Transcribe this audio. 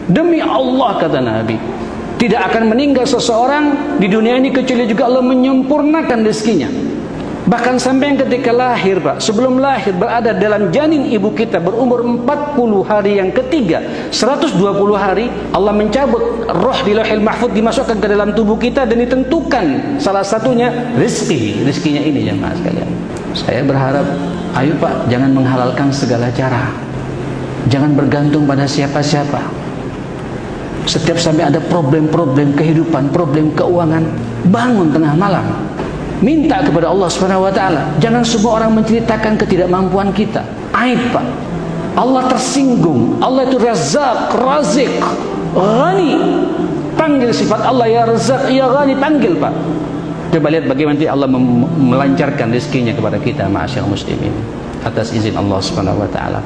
Demi Allah, kata Nabi, tidak akan meninggal seseorang di dunia ini kecuali juga Allah menyempurnakan rezekinya. Bahkan sampai yang ketika lahir, Pak, sebelum lahir berada dalam janin ibu kita berumur 40 hari yang ketiga, 120 hari Allah mencabut roh di Lauhil Mahfuz, dimasukkan ke dalam tubuh kita dan ditentukan salah satunya rezekinya ini, jemaah sekalian. Saya berharap, ayo Pak, jangan menghalalkan segala cara. Jangan bergantung pada siapa-siapa. Setiap sampai ada problem-problem kehidupan, problem keuangan, bangun tengah malam, minta kepada Allah Subhanahu wa taala. Jangan semua orang menceritakan ketidakmampuan kita. Aib, Pak. Allah tersinggung. Allah itu Razzaq, Razik, Ghani. Panggil sifat Allah, ya Razzaq, ya Ghani, panggil, Pak. Coba lihat bagaimana Allah melancarkan rezekinya kepada kita, ma'asyar muslimin, atas izin Allah Subhanahu wa taala.